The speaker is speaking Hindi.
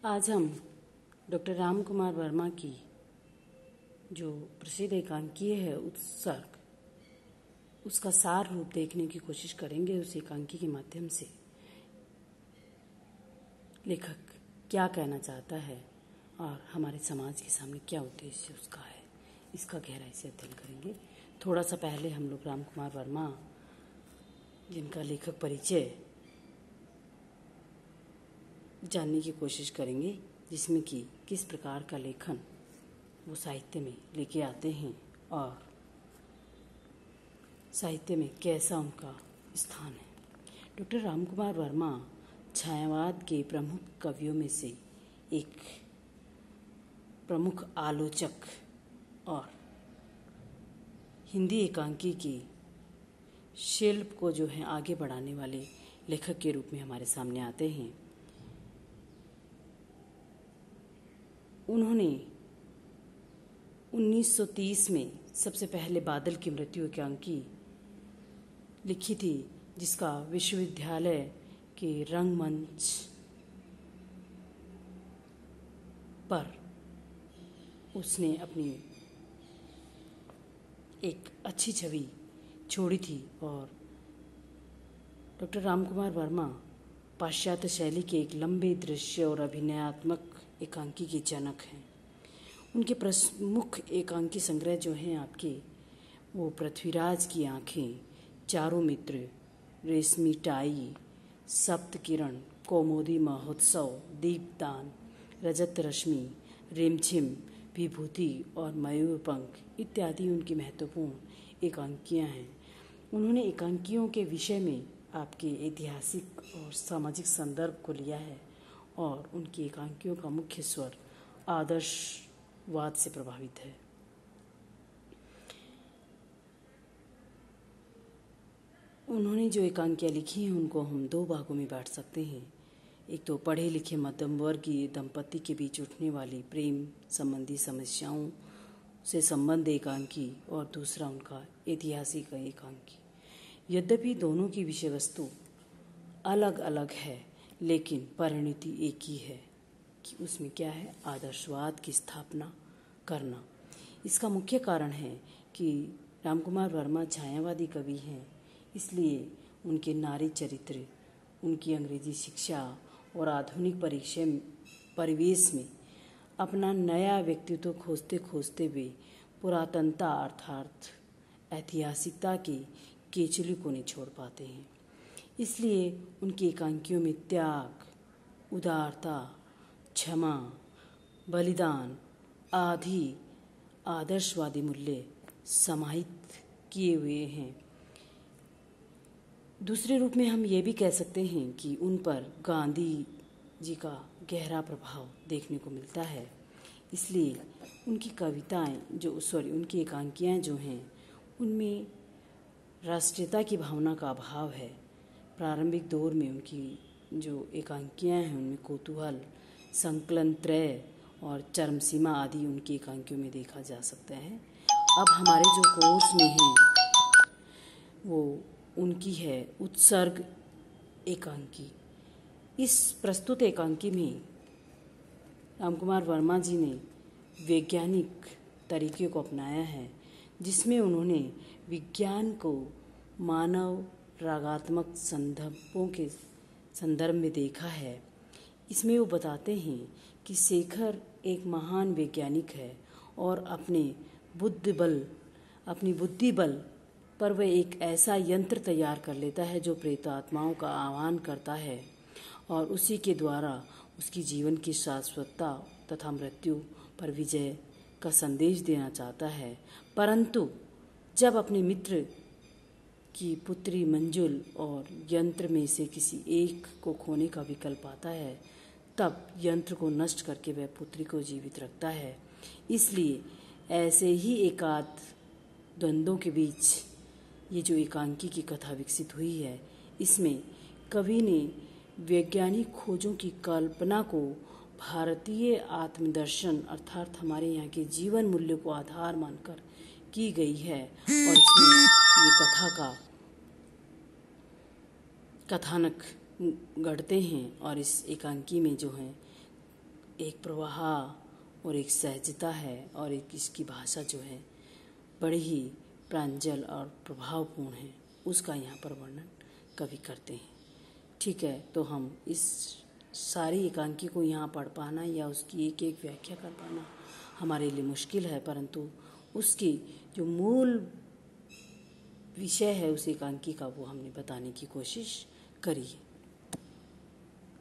आज हम डॉक्टर राम कुमार वर्मा की जो प्रसिद्ध एकांकीय है उत्सर्ग, उसका सार रूप देखने की कोशिश करेंगे। उस एकांकी के माध्यम से लेखक क्या कहना चाहता है और हमारे समाज के सामने क्या उद्देश्य उसका है, इसका गहराई से अध्ययन करेंगे। थोड़ा सा पहले हम लोग राम कुमार वर्मा, जिनका लेखक परिचय जानने की कोशिश करेंगे, जिसमें कि किस प्रकार का लेखन वो साहित्य में लेके आते हैं और साहित्य में कैसा उनका स्थान है। डॉक्टर राम कुमार वर्मा छायावाद के प्रमुख कवियों में से एक प्रमुख आलोचक और हिंदी एकांकी की शिल्प को जो है आगे बढ़ाने वाले लेखक के रूप में हमारे सामने आते हैं। उन्होंने 1930 में सबसे पहले बादल की मृत्यु एकांकी लिखी थी, जिसका विश्वविद्यालय के रंगमंच पर उसने अपनी एक अच्छी छवि छोड़ी थी। और डॉक्टर राम कुमार वर्मा पाश्चात्य शैली के एक लंबे दृश्य और अभिनयात्मक एकांकी के जनक हैं। उनके प्रमुख एकांकी संग्रह जो हैं आपके, वो पृथ्वीराज की आँखें, चारों मित्र, रेशमी टाई, सप्त किरण, कौमुदी महोत्सव, दीपदान, रजत रश्मि, रिमझिम, विभूति और मयूरपंख इत्यादि उनकी महत्वपूर्ण एकांकियाँ हैं। उन्होंने एकांकियों के विषय में आपके ऐतिहासिक और सामाजिक संदर्भ को लिया है और उनकी एकांकियों का मुख्य स्वर आदर्शवाद से प्रभावित है। उन्होंने जो एकांकियाँ लिखी हैं उनको हम दो भागों में बांट सकते हैं। एक तो पढ़े लिखे मध्यम वर्गीय दंपति के बीच उठने वाली प्रेम संबंधी समस्याओं से संबंध एकांकी, और दूसरा उनका ऐतिहासिक एकांकी। यद्यपि दोनों की विषय वस्तु अलग अलग है, लेकिन परिणति एक ही है कि उसमें क्या है, आदर्शवाद की स्थापना करना। इसका मुख्य कारण है कि रामकुमार वर्मा छायावादी कवि हैं, इसलिए उनके नारी चरित्र, उनकी अंग्रेजी शिक्षा और आधुनिक परिवेश में अपना नया व्यक्तित्व खोजते खोजते वे पुरातनता अर्थात ऐतिहासिकता की केचुली को नहीं छोड़ पाते हैं। इसलिए उनकी एकांकियों में त्याग, उदारता, क्षमा, बलिदान आदि आदर्शवादी मूल्य समाहित किए हुए हैं। दूसरे रूप में हम ये भी कह सकते हैं कि उन पर गांधी जी का गहरा प्रभाव देखने को मिलता है। इसलिए उनकी कविताएं उनकी एकांकियां जो हैं, उनमें राष्ट्रीयता की भावना का अभाव है। प्रारंभिक दौर में उनकी जो एकांकियां हैं उनमें कौतूहल, संकलन त्रय और चरमसीमा आदि उनकी एकांकियों में देखा जा सकता है। अब हमारे जो कोर्स में हैं वो उनकी है उत्सर्ग एकांकी। इस प्रस्तुत एकांकी में रामकुमार वर्मा जी ने वैज्ञानिक तरीके को अपनाया है, जिसमें उन्होंने विज्ञान को मानव रागात्मक संदर्भों के संदर्भ में देखा है। इसमें वो बताते हैं कि शेखर एक महान वैज्ञानिक है और अपनी बुद्धि बल पर वह एक ऐसा यंत्र तैयार कर लेता है जो प्रेतात्माओं का आह्वान करता है और उसी के द्वारा उसकी जीवन की शाश्वतता तथा मृत्यु पर विजय का संदेश देना चाहता है। परंतु जब अपने मित्र की पुत्री मंजुल और यंत्र में से किसी एक को खोने का विकल्प आता है, तब यंत्र को नष्ट करके वह पुत्री को जीवित रखता है। इसलिए ऐसे ही एकाध द्वंद्वों के बीच ये जो एकांकी की कथा विकसित हुई है, इसमें कवि ने वैज्ञानिक खोजों की कल्पना को भारतीय आत्मदर्शन अर्थात हमारे यहाँ के जीवन मूल्य को आधार मानकर की गई है और इसमें ये कथानक गढ़ते हैं। और इस एकांकी में जो है एक प्रवाह और एक सहजता है और एक इसकी भाषा जो है बड़ी ही प्रांजल और प्रभावपूर्ण है, उसका यहाँ पर वर्णन कवि करते हैं। ठीक है, तो हम इस सारी एकांकी को यहाँ पढ़ पाना या उसकी एक एक व्याख्या कर पाना हमारे लिए मुश्किल है, परंतु उसकी जो मूल विषय है उस एकांकी का वो हमने बताने की कोशिश करी है।